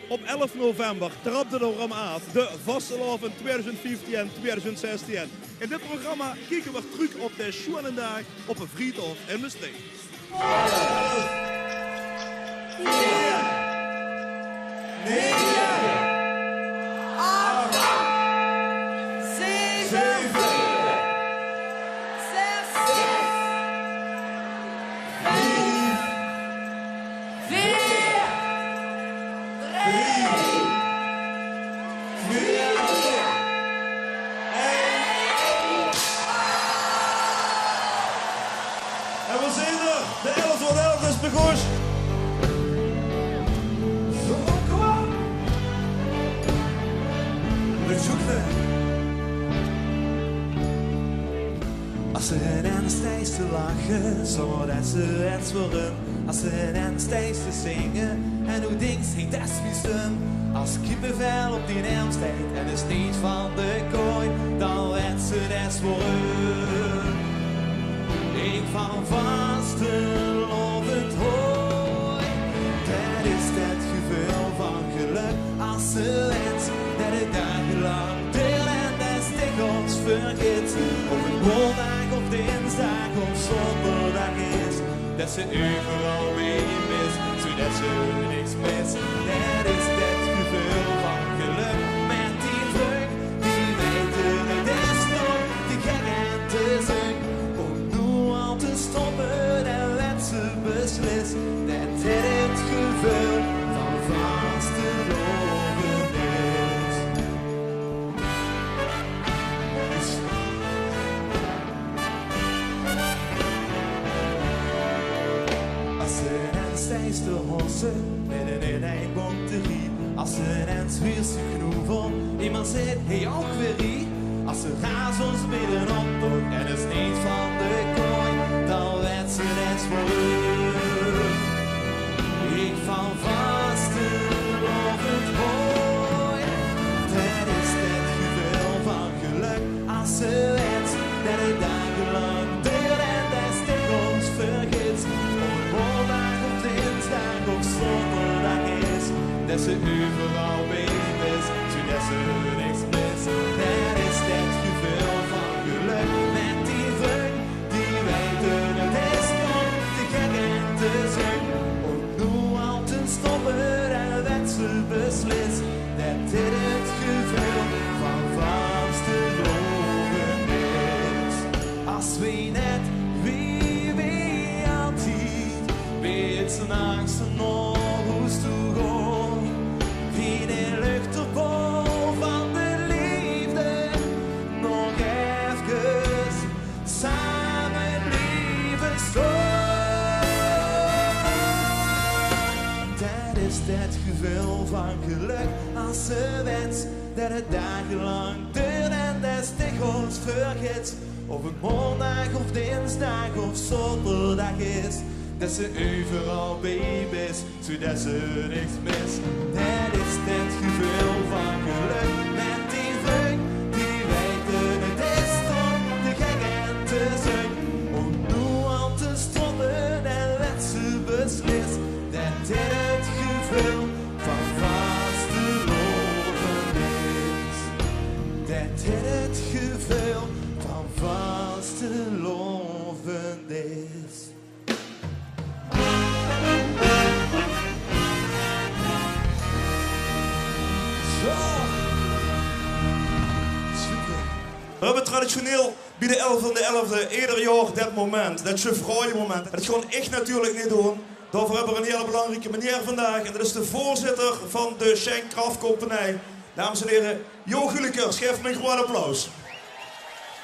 Op 11 november trapte de programma af, de Vastelavond 2015 en 2016. In dit programma kijken we terug op de schone dag op een Friedhof in Maastricht. 9, 8, 7, 6, 5, 4, 3, 2, 1. En we zijn er, de 11 van 11 is begonnen. Als ze en steeds te lachen, zodat ze het worden. Als ze en steeds te zingen, en hoe dings ging dat stem. Als kippenvel op die naamstijd en is niet van de kooi, dan werd ze des worden. Ik van vastelovend hooi, dat is het gevoel van geluk. Als ze wens dat het dagenlang deel en des stikkels vergeet. Of het woondag of dinsdag of zondag is, dat ze overal mee is, zodat ze niks mist. Dat is het gevoel van geluk met die vlug, die weten het is nog te gek en te zing. Om nu al te stoppen en werd ze beslist, dat dit het gevoel van vasteloven is. Als ze en steeds te hossen, midden in een bonterie. Als ze en zwierse knoevel, iemand zegt, hey ook weer ie. Als ze razels midden op toch, en is niet van de kooi, dan werd ze net voor u. Ik van vastelovend hooi, dat is het gevoel van geluk. Als ze wens dat het dagenlang duurt en dat stikkels vergeet. Of het woondag of dinsdag of zondag is, dat ze overal bij is, zodat ze niks mist. Dat is het gevoel van geluk met die vlug, die weten het is nog te gek en te zing. Om nu al te stoppen en werd ze beslist, dat dit het gevoel van vasteloven is. Als we net wie altijd weet ze nachts nog hoe te gaan, wie de lucht erboven van de liefde nog even samen blijven staan. Dat is het gevoel van geluk als ze wens dat het dagenlang duurt en dat stikkels vergeet. Of het maandag of dinsdag of zondag is, dat ze overal bij is, zodat ze niks mist. Dat is het gevoel van geluk met die vlug, die weten het is toch te gek en te zing. Om nu al te stoppen en werd ze beslist, dat dit het gevoel van vasteloven is. Dat dit het gevoel van vasteloven is. We hebben traditioneel bij de 11 van de 11e ieder jaar dat moment, dat je moment. Dat gewoon echt natuurlijk niet doen. Daarvoor hebben we een hele belangrijke meneer vandaag. En dat is de voorzitter van de Schenk Kraftcompagnie. Dames en heren, Jo Gulikers, geef me een groot applaus.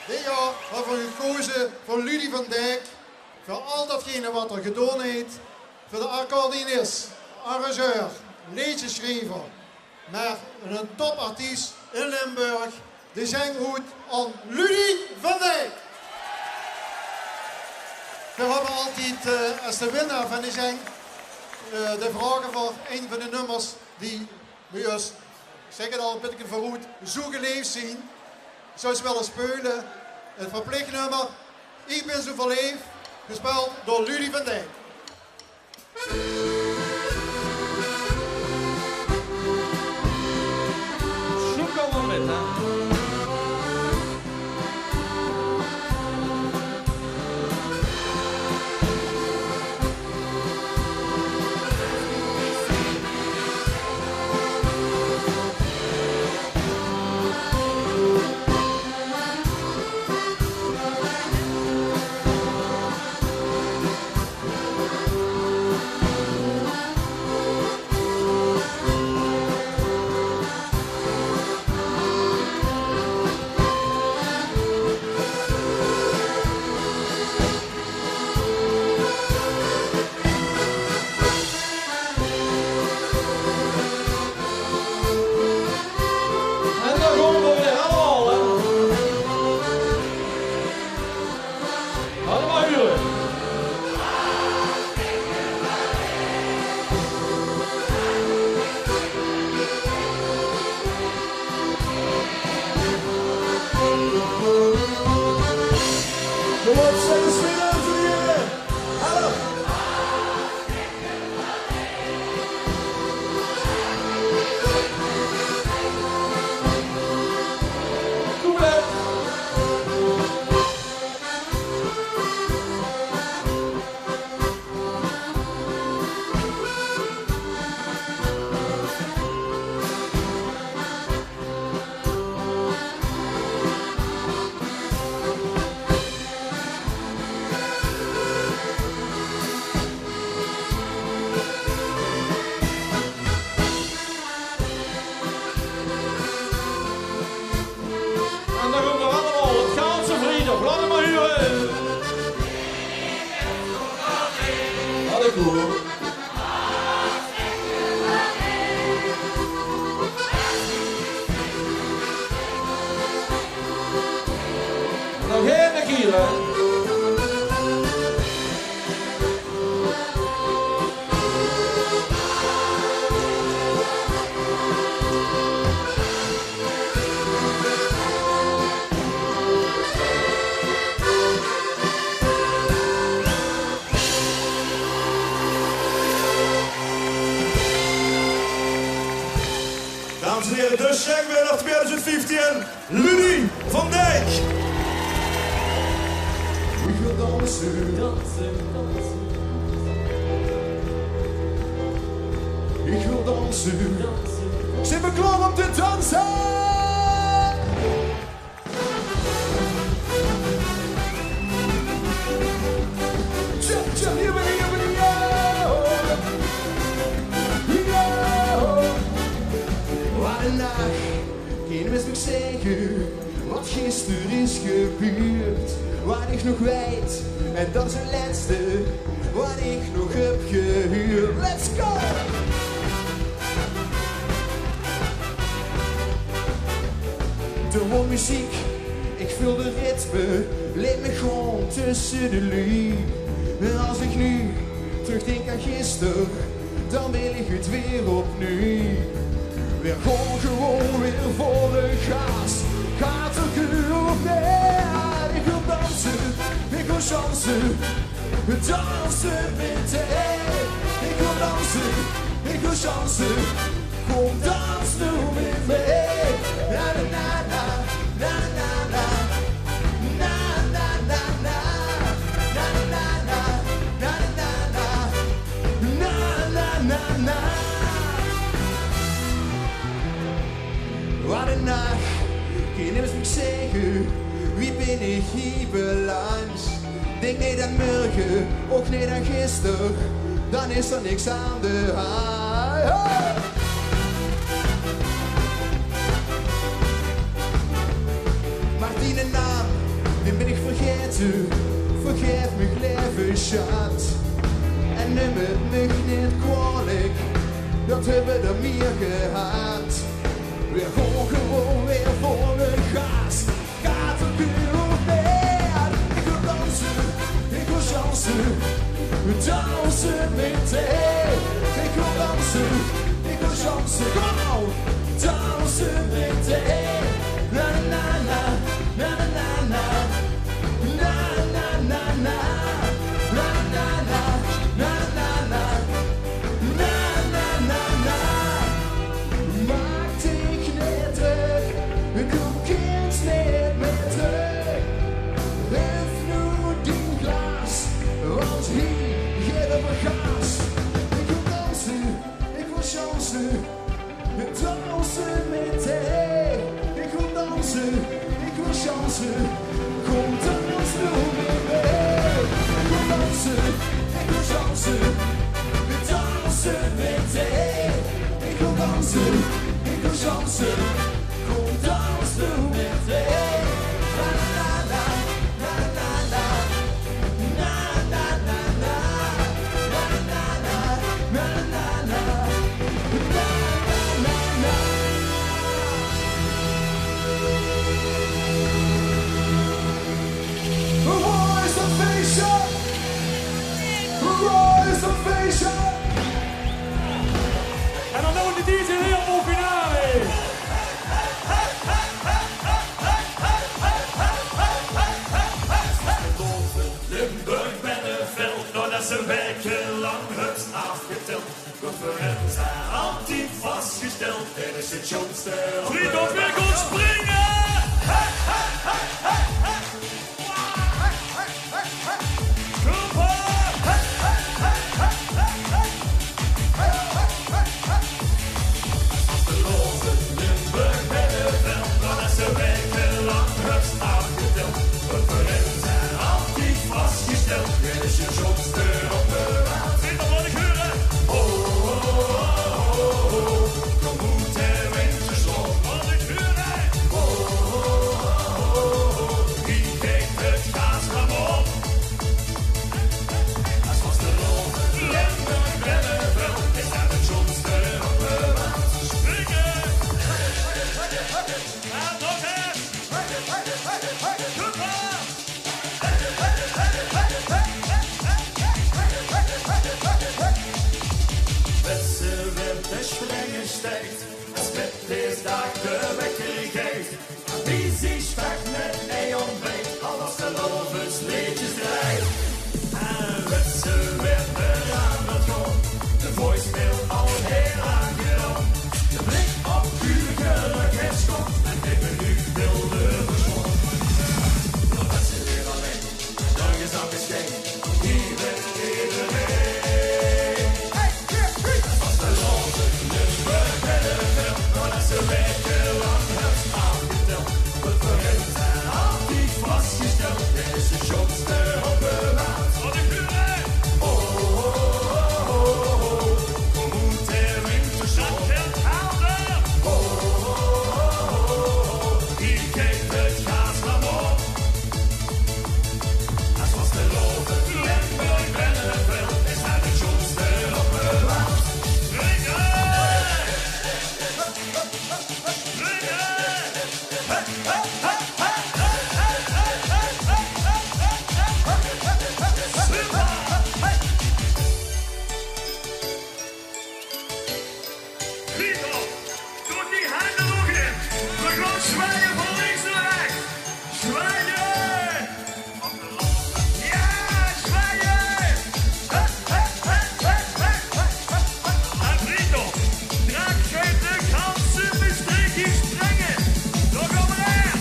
Dit jaar hebben we gekozen voor Ludie van Dijk. Voor al datgene wat er gedaan heeft. Voor de accordeonist, arrangeur, liedjeschrijver. Maar een topartiest in Limburg. De zanghoed aan Ludie van Dijk. We hebben altijd als de winnaar van de zang de vragen voor een van de nummers die bij ons, ik zeg het al een beetje verroet, zo geleefd zijn. Zoals we willen spelen. Het verplicht nummer Ik ben zo verleefd, gespeeld door Ludie van Dijk. door. Nog één keer, hè. Dames en heren, de Schenkwinnaar 2015, Ludie van Dijk. Ik wil dansen, Dansen, dansen, ik wil dansen. dansen. Zit me klaar om te dansen! Tja, tja, hier ben ik, Wat een nacht, geen mens mag zeggen wat gisteren is gebeurd. Wat ik nog weet, en dat is het laatste wat ik nog heb gehuurd. Let's go! De hoor muziek, ik voel de ritme, leed me gewoon tussen de lucht. En als ik nu terugdenk aan gisteren, dan wil ik het weer opnieuw. Weer gewoon weer volle gas, gaat er genoeg meer. Ik wil dansen, ik wil chansen, dansen met hij. Ik wil dansen, ik wil chansen, kom dans nu met mij. Na na na na na na na na na na na na na na na na na. Wat een nacht, geen mens mag zeggen, wie ben ik hier belangs? Denk niet aan morgen, ook niet aan gisteren, dan is er niks aan de hand. Hey! Maar die naam, die ben ik vergeten, vergeef me leven schat. En neem het me niet kwalijk, dat hebben we er meer gehad. Weer gewoon weer volle gas, gaat er genoeg meer. Ik wil dansen, ik wil chansen, dansen met hij. Ik wil dansen, ik wil chansen, kom dansen met hij. Na na na na na na na na na na na na na na na na na na na. Maak dich niet terug, kom kind niet meer terug. Hef nu die glas, want hier hebben we gas. Ik wil dansen, ik wil chansen, dansen met hij. Ik wil dansen, ik wil chansen, kom dans nu met mij. Ik wil dansen, ik wil chansen, dansen met hij. Ik wil dansen, ik wil chansen, kom dans nu met mij. Na na na na na na na na na na na na na na na na na na. Waar is dat feestje? Waar is dat feestje? En dan doen we de DJ helemaal finale. Limburg Beneveld, doordat ze wekenlang het afgeteld. Conferenten zijn altijd vastgesteld, er is het jongste. Friedhof weer goed springen! Limburg Beneveld, doordat ze wekenlang het afgeteld. Conferenten zijn altijd vastgesteld, er is het jongste op de raad. Friedhof, laat ik huren! Kom goed en windjes op. Laat ik huren! steigt, als mit des Tag der Wecker geht. Wie sich weg mit Neon weg, alles der Lobes Liedjes dreigt. En Witze wird veranderd gewoon, de voicemail al heel aangenomen. De blik op uw gelukheidskont, en even nu wilde verschonnen. Dan was ze weer alleen, dan is dat geschenk, hier met iedereen. Het was de Lobes Limburg en de film, maar dat ze wekenlang hebt afgeteld. Het vergeten zijn altijd vastgesteld, dit is de schoonste op de maand. Wat ik nu rijd! Oh, oh, oh, oh, oh, kom moet er winter zat het houden! Oh, oh, oh, oh, oh, hier kijkt het gas naar op. Het was de Lobes Limburg en de film, is hij de schoonste op de maand. Vito, doe die handen nog in. We gaan zwaaien van links naar rechts. Zwaaien! Ja, zwaaien! En Vito, draag geeft de ganse bestreking springen. Nog omheen.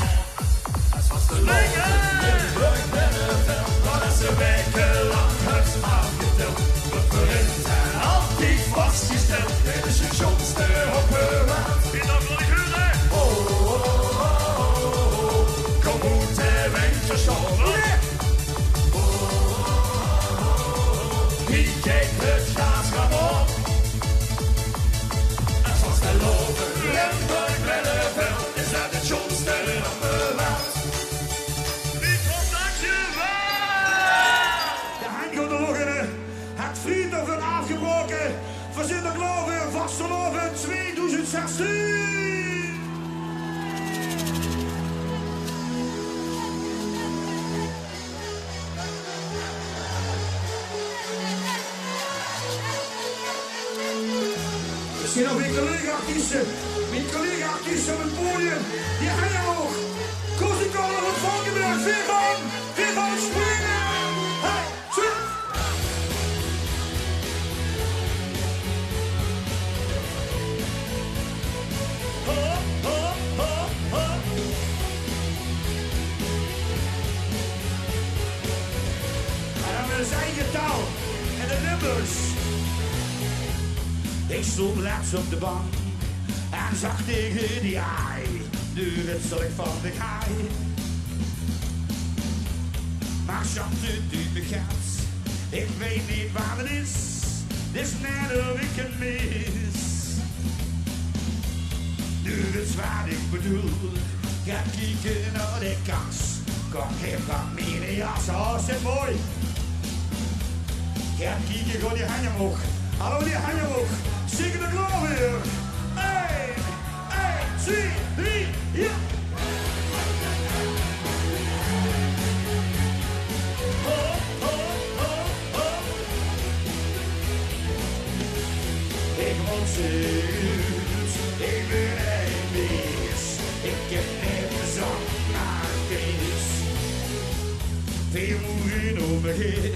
Het was de Limburg en de film, maar dat ze wekenlang het afgeteld. We voorin zijn altijd vastgesteld. Dit is je schoonste op de maand. In dat wil ik huren. Oh, oh, oh, oh, oh. Kom moet de winter schonnen. Oh, oh, oh. Wie kijkt het gas gaan op? Het was de Lobes Limburg en de film, is dat de schoonste op de maand. De Hengeldogen, het vrienden van afgebroken, voor Sinterklaas weer vastgelopen 2016. Misschien nog mijn collega-artiesten op het podium, die hangen hoog. Koosikool op het Valkenberg, weer van springen! Hey, swing! En we zijn je taal en de Limburgs. Ik stond laatst op de bank en zag tegen die haai. Nu ritsel ik van de haai. Maar Chante, het me gaat. Ik weet niet waar het is. Het is net of ik het mis. Nu het wat ik bedoel. Ga kijken naar de kans. Kom hier van mijn jas. Oh, zit mooi. Ga kijken, gooi die handen omhoog. Hallo die handen omhoog. Zingen de gloor weer. 1, 2, 3, ja. Ik word zoet, ik ben een beest. Ik heb net gezond naar feest. Veel moeite om me heen,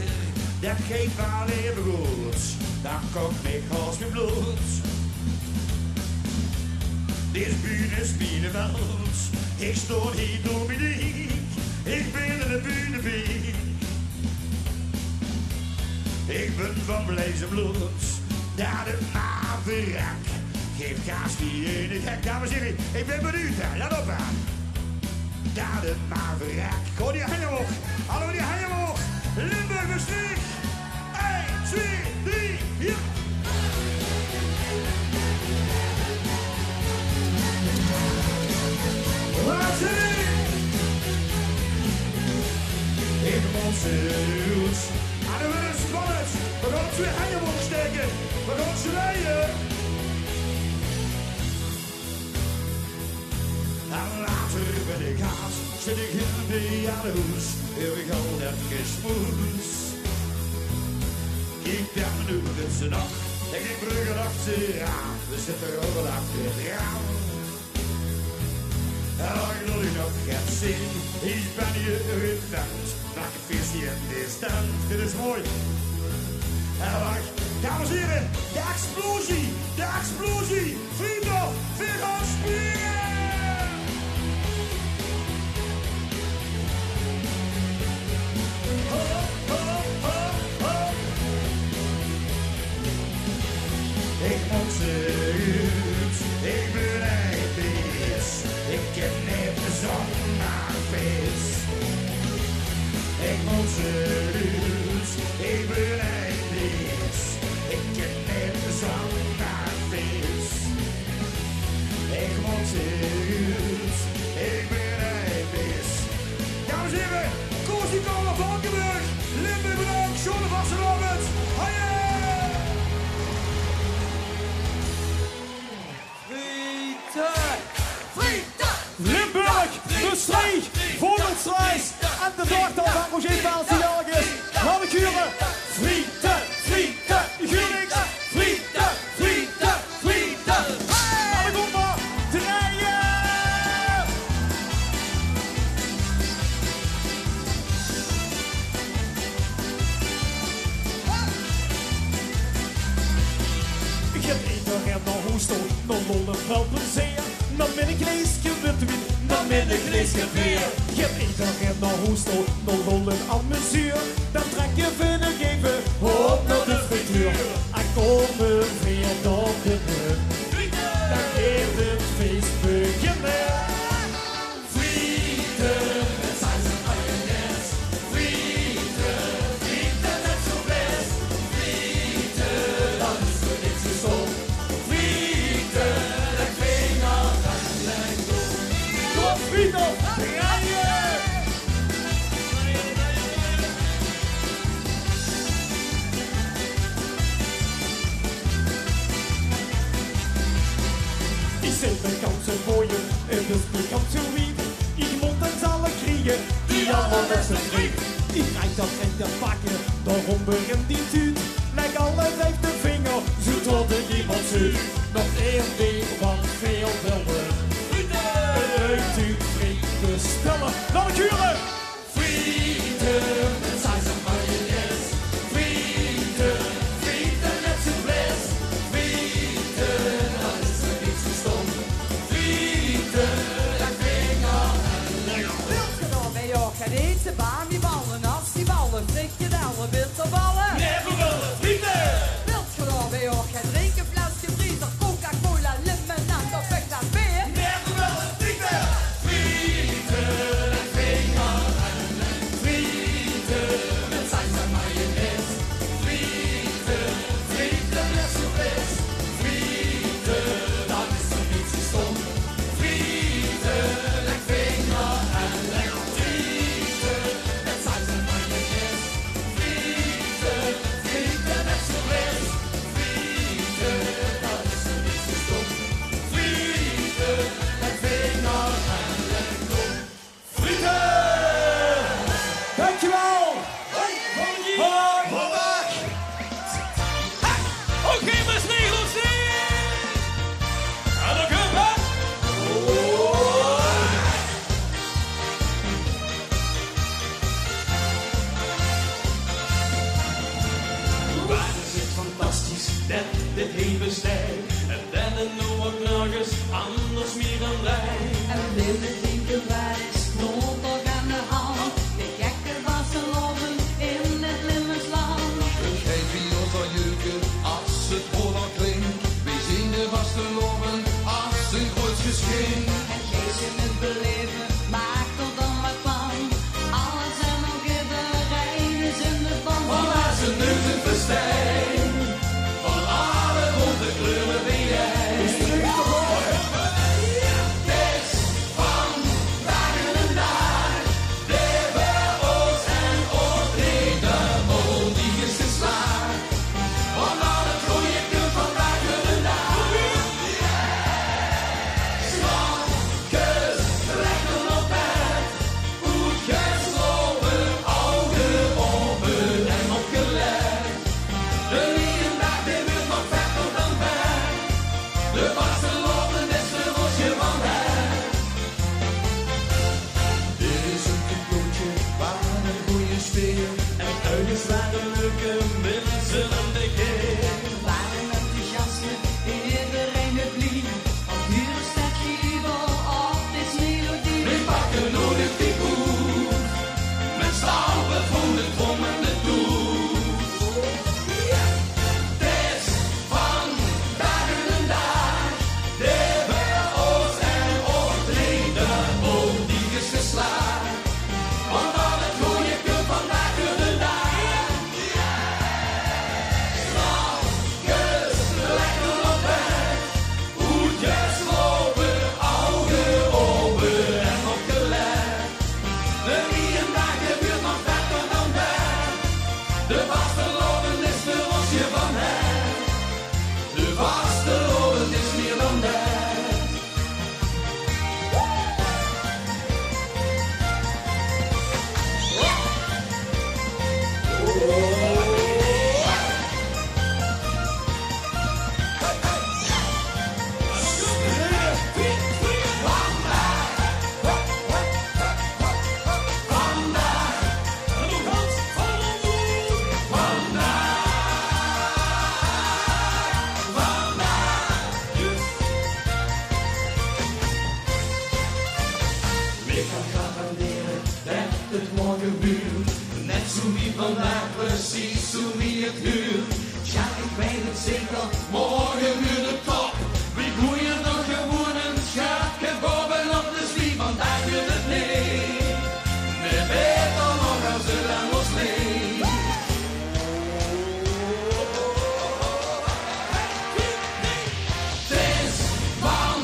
dat geeft wel even goed. Dan komt mijn hals met bloed. Dit bühne is Bienenveld. Ik stoor hier Dominiek. Ik ben de bühnebeek. Ik ben van blijze bloed. Dat het maar verrak. Geef kaas die in het hek. Dames en heren, ik ben benieuwd. Let op aan. Dat het maar verrak. Gooi die handen omhoog. Hallo die handen omhoog. Limburg Maastricht. 1, 2, 3, ja. Laat zien. Ik ben zoet. En dan wordt het spannend. We gaan 2 handen omhoog steken. We gaan zwaaien. En later ben ik haast. Zit ik in de hoes. Here we go, dat gesmoes. Ik ben nu met z'n nacht. Ik ging bruggen achter, ja, we zitten er ook achter, ja. En als ik nog gaat zien, ik ben hier redend. Maak een feestje in de stand, dit is mooi. En wacht, dames en heren, de explosie, vrienden, we gaan springen! Hop, hop, hop, hop. Ik moet eruit, ik ben echt vis. Ik heb net de zondagsvis. Ik moet eruit, ik ben echt vis. Ik heb net de zondagsvis. Ik moet eruit, ik ben echt vis. Dames en heren, Koos Komen, Valkenburg, Limburg bedankt, John Vasselovend. Haie! Limburg, de strijd voor het strijd. En de dochter van Roger Paals die jarig is. Laat ik huren. Frieten, Gurix. Frieten. Alle komma, draaien. Ik heb iedereen naar hoestel, naar lollen wel plezier. Dan ben ik leesje witte, dan ben ik leesje weer. Je hebt iedereen naar hoestel, naar lollen aan muziek. Dan trek je vinnig even op naar de frituur. En komen weer dan binnen. Dan geeft het feest beginnen. Frieten, het zijn ze mayonaise. Frieten, net zo best. Frieten, dan is er niks zo stom. Frieten, dat klinkt nog gelijk door. Kom frieten, draaien! Ik zet mijn kansen voor je en dus bekant zo lief. Ik moet het alle kriegen die allemaal met z'n vriend. Ik rijd dat en dat pakken, daarom begint die tuut. Leg alle vijf de vinger, zo tot er iemand zucht. Nog één ding wat veel willen. Een uittuut vriend bestellen. Dan ik huren! Frieten, het zijn ze mayonaise. Frieten, net zo best. Frieten, dan is er niks zo stom. Frieten, dat klinkt nog lekker. Wildgenomen bij jou gaan eten, ballen, asieballen, frikadellen, bitterballen. Never willen, frieten! Wildgenomen bij jou gaan drinken, flesje vriezer, Coca-Cola, limonade of echt aan beer. Never willen, frieten! Frieten, dat klinkt nog lekker. Frieten, met zijn ze mayonaise. Frieten, net zo best. Frieten, dat is er niet zo stom. Frieten, dat klinkt nog lekker. Frieten, met zijn ze mayonaise. Frieten, net zo best. Frieten, dat is er niet zo stom. Frieten, dat klinkt nog lekker. Frieten! Dankjewel! Hoi! Oké, maar snegels en dan gaan we! Waar is het fantastisch, dat dit hele stijl. En dan het nu ook nog eens anders meer dan wij. En willen denken waar is knoop toch aan de hand. De gekke Barcelonen in het Limburgsland. Een geitje van jeuken, als het vooral klinkt. We zien de vasteloven als een groot geschenk. En lezen met beleven, maak er dan wat van. Alles en nog iedereen is in de band. Van als een neus in festijn, van alle bonte kleuren ben jij. Best van dagen en dag, leven ons en optreden, die is geslaagd. Van alle projecten van dagen en dag. Schatjes de leuke mensen om de keer. Waren enthousiasme, iedereen het lief. Al duur staat jubel op dit melodie. We pakken nu de figuur, met stampen van de trom en de doel. Het is van dag en dag, de wereld en optreden, vol die is geslaagd. Want al het goede komt vandaag door de dag. Strafjes, lekker op weg, hoedjes lopen, ogen open en opgelegd. De nieuwe dag gebeurt nog beter dan weg. De vastelovend is de rosje van hem. De vastelovend is meer dan dat. Ik kan garanderen dat het morgen buurt. Net zo wie vandaag, precies zo wie het huurt. Ja, ik weet het zeker, morgen weer de top. Wie groeien nog gewoon een schatje bovenop de zwie. Vandaag weer het nee. Meer beter nog als ze dan ons leeft. Het is van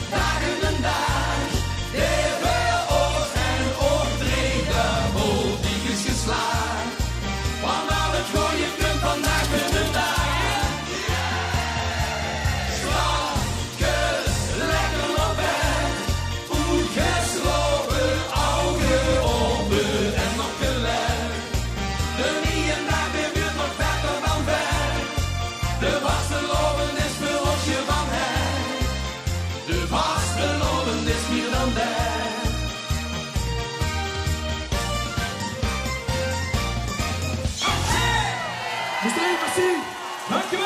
dag en dag, de wereld en optreden, vol die is geslaagd. Want al het goede komt vandaag weer de dag. Strafjes, lekker op bed, voetjes lopen, ogen open en nog gelegd. De nieuwe dag weer nog beter dan weg. De vastelovend is voor ons je van hem. De vastelovend is meer dan dat. Meneer, merci. Dankjewel!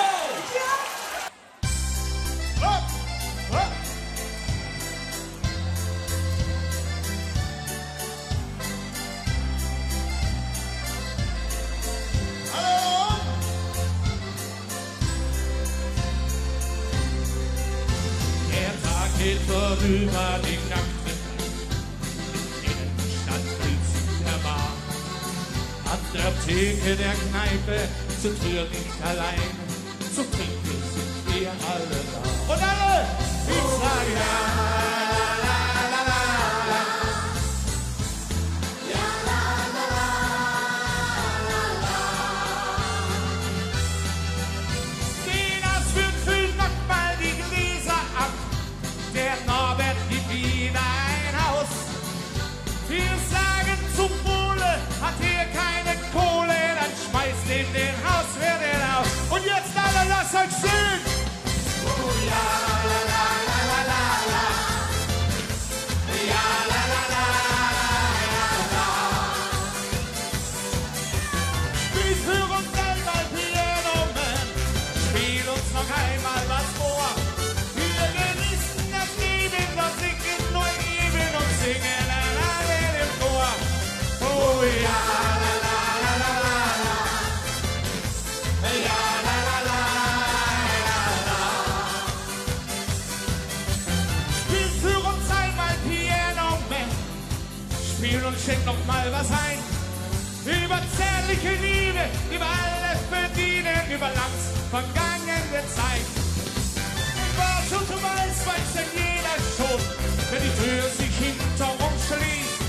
Der Tag geht vorüber, die Nacht in der Stadt fühlt sich der Bar. An der Theke der Kneipe sind wir nicht allein, so trinken sind wir alle da. Und alle, ich sage ja, la la la la. Ja, la la la la la. Silas füllt noch mal die Gläser ab. Der Norbert gibt wieder ein Haus. Wir sagen zum Wohle, hat hier keine Kohle, dann schmeißt ihm den Hauswirt raus. Und jetzt alle, lasst euch sehen! Oh ja, la la la la la la. Ja, la la la la la. Wir führen einmal Piano Man, spiel uns noch einmal was vor. Wir genießen das Leben, das singen nur eben und singen alle im Chor. Oh ja, la la la la la la. Ja, la la la la la. Spiel für uns einmal Piano Man, spiel und schenk noch mal was ein. Über zärtliche Liebe, über alles verdienen, über langs vergangene Zeit. Was und weiß denn jeder schon, wenn die Tür sich hinter uns schließt.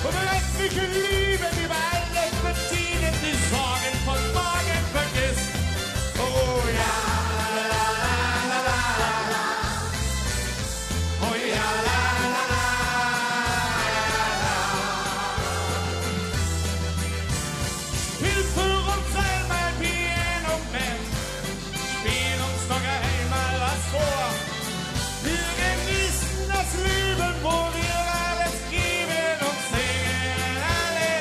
Und letztliche Liebe, über alles verdienen, die Sorgen von morgen vergisst. Oh ja, la la la la la. Oh ja, la la la la. Spiel für uns einmal Piano Man, spiel uns noch einmal was vor. Wir genießen das Leben, wo wir alles geben und singen alle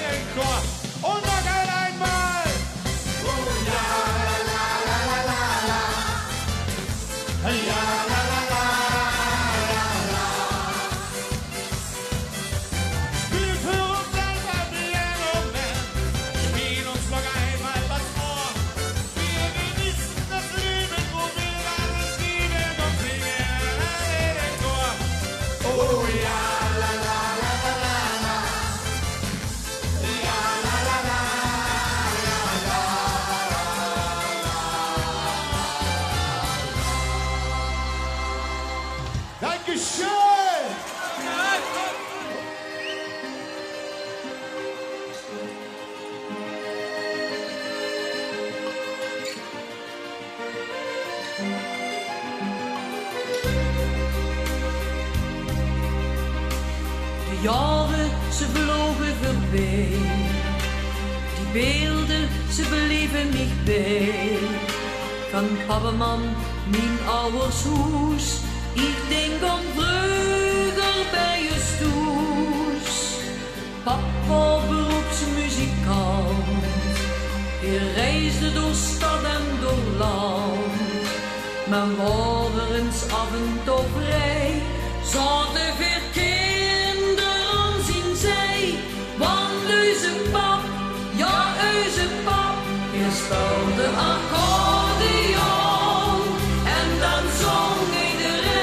Dankeschön! De jaren, ze vlogen voorbij. Die beelden, ze bleven niet bij. Van pappeman, mijn ouders hoes. Ik denk aan vroeger bij je stoes. Papa beroepsmuzikant. Je reisde door stad en door land. Maar waren eens af en toe vrij. Zaten weer kinderen zien zij. Want onze pap, ja onze pap, je speelde accordeon. En dan zong iedereen.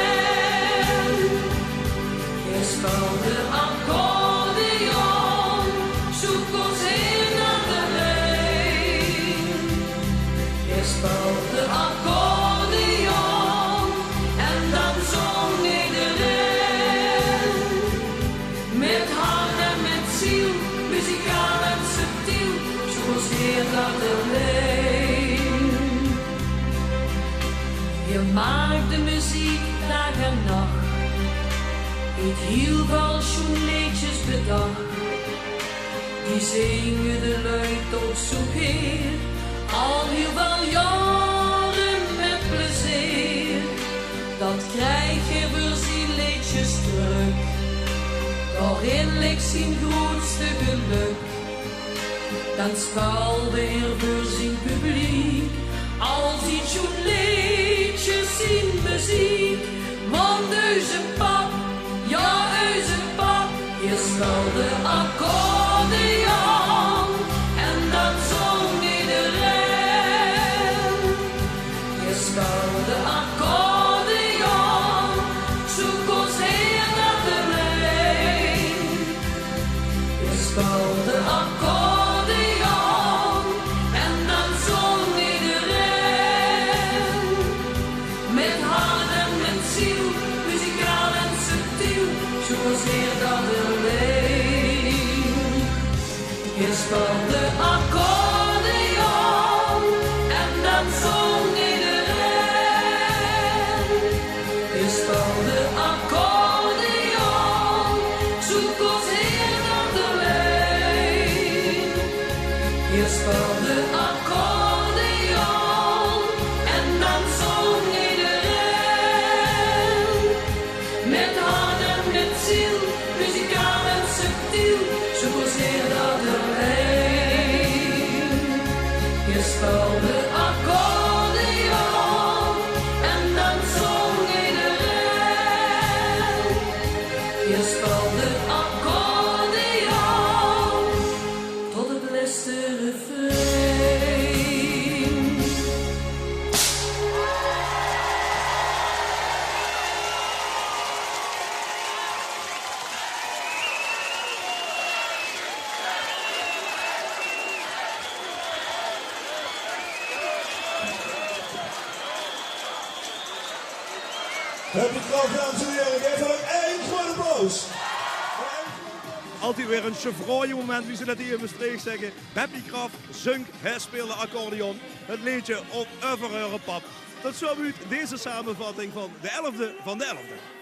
Je speelde accordeon, zoek ons in aan de lijn. Je speelde accordeon, en dan zong iedereen. Met hart en met ziel, muzikaal en subtiel, zoals heer dat alleen. Je maakte muziek dag en nacht. Ik hield al zo'n liedjes bedacht. Die zingen de luid tot zo'n keer. Al heel wel jaren met plezier. Dat krijg je voor zijn liedjes terug. Daarin ligt zijn grootste geluk. Dan speelde hij voor zijn publiek. Als hij zo'n liedjes zijn muziek. Want onze pap, ja onze pap, je speelde accordeon. En dan zong iedereen. Je speelde accordeon, zoek ons heer naar de lijn. Je speelde accordeon, en dan zong iedereen. Met hart en met ziel, muzikaal en subtiel, zoals heer dat alleen. Je speelde accordeon, en dan zong iedereen. Je speelde accordeon, zoek ons heer dat alleen. Je speelde accordeon, en dan zong iedereen. Met hart en met ziel, muzikaal en subtiel, zoals heer dat alleen. Je speelde accordeon, en dan zong iedereen. Je speelde accordeon, tot het laatste refrein. Happy Graf, dames en heren. Geef hem één groot applaus. Altijd weer een chevrooie moment, wie ze dat hier in Maastricht zeggen. Happy Graf zingt, hij speelde accordeon. Het liedje op Over Pap. Tot zo uit deze samenvatting van de 11e van de 11e.